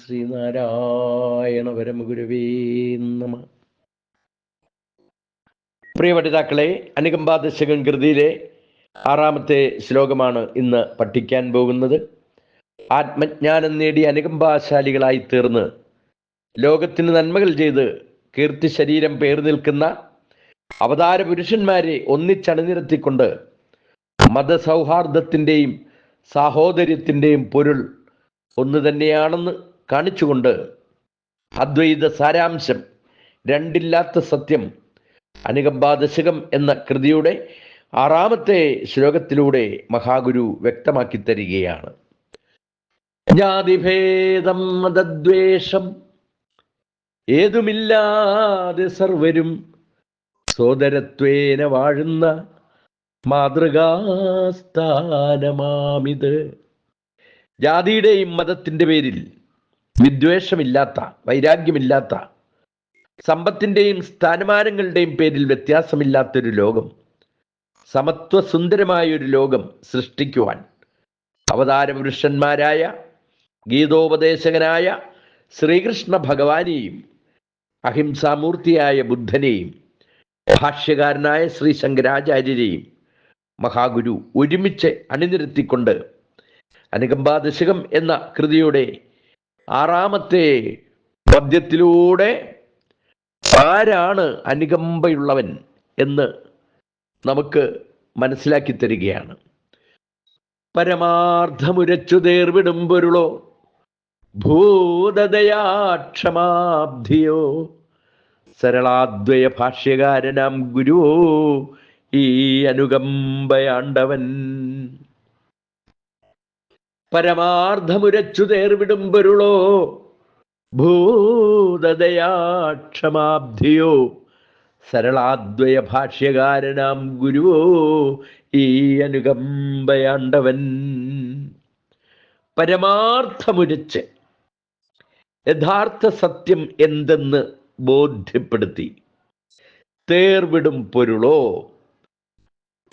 ശ്രീനാരായണ പരമഗുരുവേ നമ. പ്രിയ പഠിതാക്കളെ, അനുകമ്പാദശകം കൃതിയിലെ 6-ാമത്തെ ശ്ലോകമാണ് ഇന്ന് പഠിക്കാൻ പോകുന്നത്. ആത്മജ്ഞാനം നേടി അനുകമ്പാശാലികളായി തീർന്ന് ലോകത്തിന് നന്മകൾ ചെയ്ത് കീർത്തി ശരീരം പേർ നിൽക്കുന്ന അവതാര പുരുഷന്മാരെ ഒന്നിച്ചണിനിരത്തിക്കൊണ്ട് മതസൗഹാർദ്ദത്തിൻ്റെയും സാഹോദര്യത്തിൻ്റെയും പൊരുൾ ഒന്ന് തന്നെയാണെന്ന് കാണിച്ചുകൊണ്ട് അദ്വൈത സാരാംശം, രണ്ടില്ലാത്ത സത്യം, അനുകമ്പാദശകം എന്ന കൃതിയുടെ 6-ാമത്തെ ശ്ലോകത്തിലൂടെ മഹാഗുരു വ്യക്തമാക്കി തരികയാണ്. ജാതിഭേദം മതദ്വേഷം ഏതുമില്ലാതെ സർവരും സോദരത്വേന വാഴുന്ന മാതൃകാസ്ഥാനമാമിത്. ജാതിയുടെയും മതത്തിൻ്റെ പേരിൽ വിദ്വേഷമില്ലാത്ത, വൈരാഗ്യമില്ലാത്ത, സമ്പത്തിൻ്റെയും സ്ഥാനമാനങ്ങളുടെയും പേരിൽ വ്യത്യാസമില്ലാത്തൊരു ലോകം, സമത്വസുന്ദരമായൊരു ലോകം സൃഷ്ടിക്കുവാൻ അവതാരപുരുഷന്മാരായ ഗീതോപദേശകനായ ശ്രീകൃഷ്ണ ഭഗവാനെയും അഹിംസാമൂർത്തിയായ ബുദ്ധനെയും ഭാഷ്യകാരനായ ശ്രീ ശങ്കരാചാര്യരെയും മഹാഗുരു ഒരുമിച്ച് അണിനിരത്തിക്കൊണ്ട് അനുകമ്പാദശകം എന്ന കൃതിയുടെ 6-ാമത്തെ പദ്യത്തിലൂടെ ആരാണ് അനുകമ്പയുള്ളവൻ എന്ന് നമുക്ക് മനസ്സിലാക്കി തരികയാണ്. പരമാർത്ഥമുരച്ചു തേർവിടും പൊരുളോ ഭൂതദയാക്ഷമാബ്ധിയോ സരളാദ്വയ ഭാഷ്യകാരനാം ഗുരുവോ ഈ അനുകമ്പയാണ്ടവൻ. പരമാർത്ഥമുരച്ചു തേർവിടും പൊരുളോ ഭൂതദയാക്ഷമാബ്ധിയോ സരളാദ്വയ ഭാഷ്യകാരനാം ഗുരുവോ ഈ അനുകമ്പയാണ്ടവൻ. പരമാർത്ഥമുരച്ച് യഥാർത്ഥ സത്യം എന്തെന്ന് ബോധ്യപ്പെടുത്തി തേർവിടും പൊരുളോ,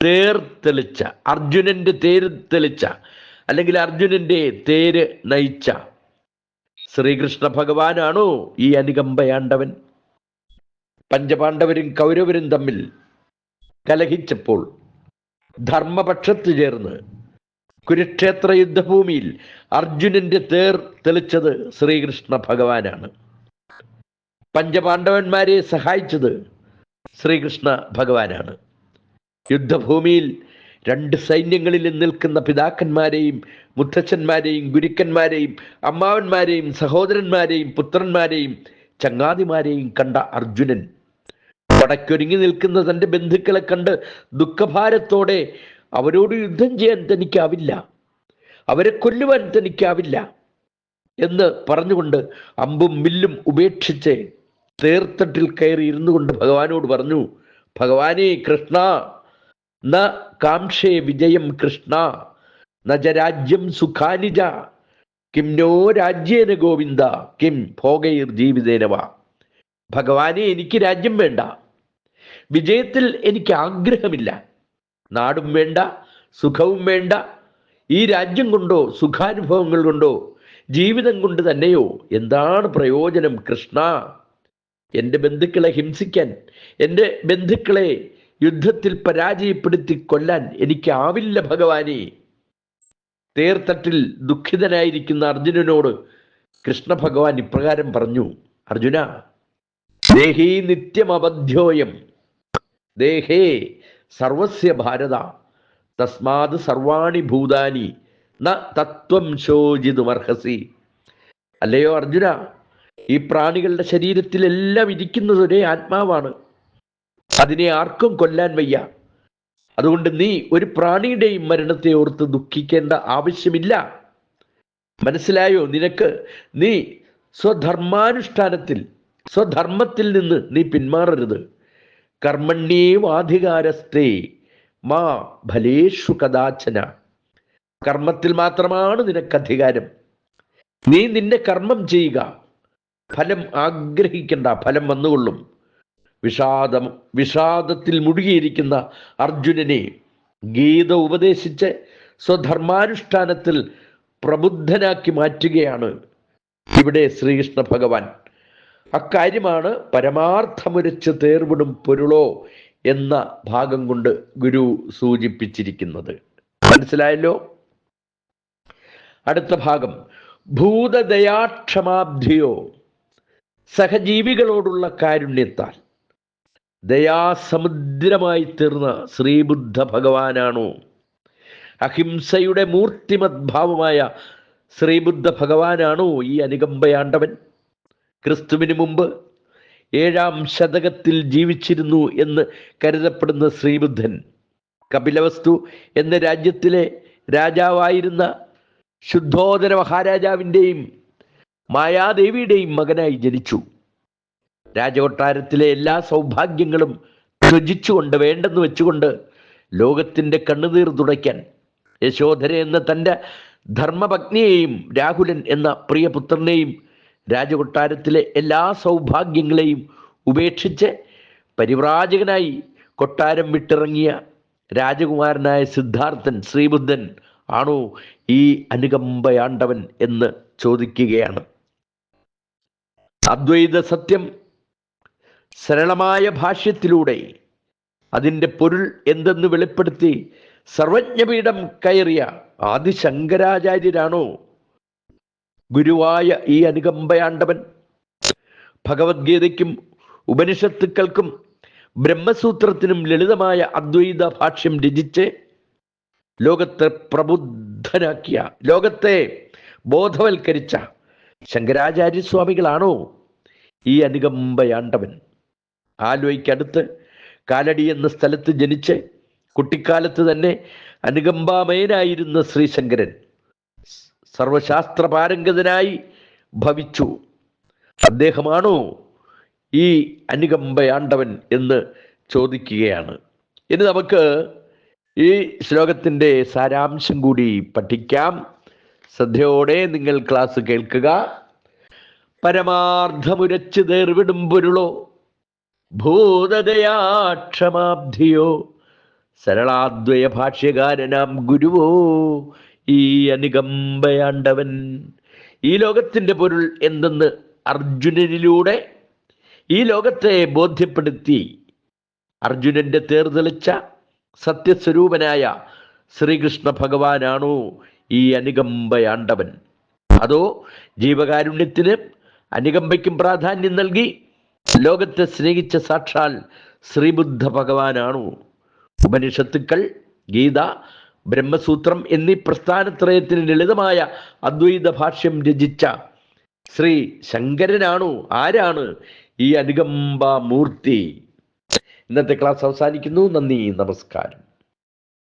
തേർ തെളിച്ച, അർജുനന്റെ തേര് തെളിച്ച, അല്ലെങ്കിൽ അർജുനന്റെ തേര് നയിച്ച ശ്രീകൃഷ്ണ ഭഗവാനാണോ ഈ അനുകമ്പയാണ്ടവൻ? പഞ്ചപാണ്ഡവരും കൗരവരും തമ്മിൽ കലഹിച്ചപ്പോൾ ധർമ്മപക്ഷത്ത് ചേർന്ന് കുരുക്ഷേത്ര യുദ്ധഭൂമിയിൽ അർജുനന്റെ തേർ തെളിച്ചത് ശ്രീകൃഷ്ണ ഭഗവാനാണ്. പഞ്ചപാണ്ഡവന്മാരെ സഹായിച്ചത് ശ്രീകൃഷ്ണ ഭഗവാനാണ്. യുദ്ധഭൂമിയിൽ 2 സൈന്യങ്ങളിൽ നിൽക്കുന്ന പിതാക്കന്മാരെയും മുത്തച്ഛന്മാരെയും ഗുരുക്കന്മാരെയും അമ്മാവന്മാരെയും സഹോദരന്മാരെയും പുത്രന്മാരെയും ചങ്ങാതിമാരെയും കണ്ട അർജുനൻ പടയ്ക്കൊരുങ്ങി നിൽക്കുന്ന തൻ്റെ ബന്ധുക്കളെ കണ്ട് ദുഃഖഭാരത്തോടെ അവരോട് യുദ്ധം ചെയ്യാൻ തനിക്കാവില്ല, അവരെ കൊല്ലുവാൻ തനിക്കാവില്ല എന്ന് പറഞ്ഞുകൊണ്ട് അമ്പും വില്ലും ഉപേക്ഷിച്ച് തേർത്തട്ടിൽ കയറി ഇരുന്നു കൊണ്ട് ഭഗവാനോട് പറഞ്ഞു, ഭഗവാനേ കൃഷ്ണ, ന കാംക്ഷേ വിജയം കൃഷ്ണ, നജ രാജ്യം സുഖാനിജ, കിം നോ രാജ്യേന ഗോവിന്ദ, കിം ഭോഗൈർ ജീവിതേനവ. ഭഗവാനെ, എനിക്ക് രാജ്യം വേണ്ട, വിജയത്തിൽ എനിക്ക് ആഗ്രഹമില്ല, നാടും വേണ്ട, സുഖവും വേണ്ട. ഈ രാജ്യം കൊണ്ടോ സുഖാനുഭവങ്ങൾ കൊണ്ടോ ജീവിതം കൊണ്ട് തന്നെയോ എന്താണ് പ്രയോജനം കൃഷ്ണ? എൻ്റെ ബന്ധുക്കളെ ഹിംസിക്കാൻ, എൻ്റെ ബന്ധുക്കളെ യുദ്ധത്തിൽ പരാജയപ്പെടുത്തി കൊല്ലാൻ എനിക്കാവില്ല ഭഗവാനെ. തേർത്തട്ടിൽ ദുഃഖിതനായിരിക്കുന്ന അർജുനനോട് കൃഷ്ണ ഭഗവാൻ ഇപ്രകാരം പറഞ്ഞു, അർജുന, ദേഹി നിത്യമബദ്ധ്യോയം ദേഹേ സർവസ്യ ഭാരത തസ്മാത് സർവാണി ഭൂതാനി ന തത്വം ശോചിതുമർഹസി. അല്ലയോ അർജുന, ഈ പ്രാണികളുടെ ശരീരത്തിലെല്ലാം ഇരിക്കുന്നത് ഒരേ ആത്മാവാണ്, അതിനെ ആർക്കും കൊല്ലാൻ വയ്യ. അതുകൊണ്ട് നീ ഒരു പ്രാണിയുടെയും മരണത്തെ ഓർത്ത് ദുഃഖിക്കേണ്ട ആവശ്യമില്ല. മനസ്സിലായോ നിനക്ക്? നീ സ്വധർമാനുഷ്ഠാനത്തിൽ, സ്വധർമ്മത്തിൽ നിന്ന് നീ പിന്മാറരുത്. കർമ്മണ്യേവാധികാരസ്തേ മാ ഫലേഷു കദാചന. കർമ്മത്തിൽ മാത്രമാണ് നിനക്ക് അധികാരം. നീ നിന്റെ കർമ്മം ചെയ്യുക, ഫലം ആഗ്രഹിക്കണ്ട, ഫലം വന്നുകൊള്ളും. വിഷാദത്തിൽ മുഴുകിയിരിക്കുന്ന അർജുനനെ ഗീത ഉപദേശിച്ച് സ്വധർമാനുഷ്ഠാനത്തിൽ പ്രബുദ്ധനാക്കി മാറ്റുകയാണ് ഇവിടെ ശ്രീകൃഷ്ണ ഭഗവാൻ അക്കാര്യമാണ് പരമാർത്ഥമുരച്ച് തേർവിടും പൊരുളോ എന്ന ഭാഗം കൊണ്ട് ഗുരു സൂചിപ്പിച്ചിരിക്കുന്നത്. മനസ്സിലായല്ലോ? അടുത്ത ഭാഗം ഭൂതദയാക്ഷമാബ്ധിയോ, സഹജീവികളോടുള്ള കാരുണ്യത്താൽ ദയാസമുദ്രമായി തീർന്ന ശ്രീബുദ്ധ ഭഗവാനാണോ, അഹിംസയുടെ മൂർത്തിമദ്ഭാവമായ ശ്രീബുദ്ധ ഭഗവാനാണോ ഈ അനുകമ്പയാണ്ടവൻ? ക്രിസ്തുവിന് മുമ്പ് 7-ാം ശതകത്തിൽ ജീവിച്ചിരുന്നു എന്ന് കരുതപ്പെടുന്ന ശ്രീബുദ്ധൻ കപിലവസ്തു എന്ന രാജ്യത്തിലെ രാജാവായിരുന്ന ശുദ്ധോദന മഹാരാജാവിൻ്റെയും മായാദേവിയുടെയും മകനായി ജനിച്ചു. രാജകൊട്ടാരത്തിലെ എല്ലാ സൗഭാഗ്യങ്ങളും ത്യജിച്ചുകൊണ്ട്, വേണ്ടെന്ന് വെച്ചുകൊണ്ട് ലോകത്തിൻ്റെ കണ്ണുനീർ തുടയ്ക്കാൻ യശോധര എന്ന തൻ്റെ ധർമ്മപത്നിയെയും രാഹുലൻ എന്ന പ്രിയപുത്രനെയും രാജകൊട്ടാരത്തിലെ എല്ലാ സൗഭാഗ്യങ്ങളെയും ഉപേക്ഷിച്ച് പരിവ്രാജകനായി കൊട്ടാരം വിട്ടിറങ്ങിയ രാജകുമാരനായ സിദ്ധാർത്ഥൻ ശ്രീബുദ്ധൻ ആണോ ഈ അനുകമ്പയാണ്ടവൻ എന്ന് ചോദിക്കുകയാണ്. അദ്വൈത സത്യം സരളമായ ഭാഷ്യത്തിലൂടെ അതിൻ്റെ പൊരുൾ എന്തെന്ന് വെളിപ്പെടുത്തി സർവജ്ഞപീഠം കയറിയ ആദിശങ്കരാചാര്യരാണോ ഗുരുവായ ഈ അനുകമ്പയാണ്ടവൻ? ഭഗവത്ഗീതയ്ക്കും ഉപനിഷത്തുക്കൾക്കും ബ്രഹ്മസൂത്രത്തിനും ലളിതമായ അദ്വൈത ഭാഷ്യം രചിച്ച് ലോകത്തെ പ്രബുദ്ധനാക്കിയ, ലോകത്തെ ബോധവൽക്കരിച്ച ശങ്കരാചാര്യസ്വാമികളാണോ ഈ അനുകമ്പയാണ്ടവൻ? ആലുവയ്ക്കടുത്ത് കാലടി എന്ന സ്ഥലത്ത് ജനിച്ച് കുട്ടിക്കാലത്ത് തന്നെ അനുകമ്പാമയനായിരുന്ന ശ്രീശങ്കരൻ സർവശാസ്ത്ര പാരംഗതനായി ഭവിച്ചു. അദ്ദേഹമാണോ ഈ അനുകമ്പയാണ്ടവൻ എന്ന് ചോദിക്കുകയാണ്. ഇനി നമുക്ക് ഈ ശ്ലോകത്തിൻ്റെ സാരാംശം കൂടി പഠിക്കാം. ശ്രദ്ധയോടെ നിങ്ങൾ ക്ലാസ് കേൾക്കുക. പരമാർത്ഥമുരച്ച് തേർവിടും പൊരുളോ, ഭൂതദയാക്ഷമാബ്ധിയോ, സരളാദ്വയ ഭാഷ്യകാരനാം ഗുരുവോ ഈ അനുകമ്പയാണ്ടവൻ. ഈ ലോകത്തിൻ്റെ പൊരുൾ എന്തെന്ന് അർജുനനിലൂടെ ഈ ലോകത്തെ ബോധ്യപ്പെടുത്തി അർജുനന്റെ തേർതെളിച്ച സത്യസ്വരൂപനായ ശ്രീകൃഷ്ണ ഭഗവാനാണോ ഈ അനുകമ്പയാണ്ടവൻ? അതോ ജീവകാരുണ്യത്തിന് അനുകമ്പയ്ക്കും പ്രാധാന്യം നൽകി ലോകത്തെ സ്നേഹിച്ച സാക്ഷാൽ ശ്രീബുദ്ധ ഭഗവാനാണോ? ഉപനിഷത്തുക്കൾ, ഗീത, ബ്രഹ്മസൂത്രം എന്നീ പ്രസ്ഥാനത്രയത്തിന് ലളിതമായ അദ്വൈത ഭാഷ്യം രചിച്ച ശ്രീ ശങ്കരനാണോ? ആരാണ് ഈ അനുകമ്പാമൂർത്തി? ഇന്നത്തെ ക്ലാസ് അവസാനിക്കുന്നു. നന്ദി, നമസ്കാരം.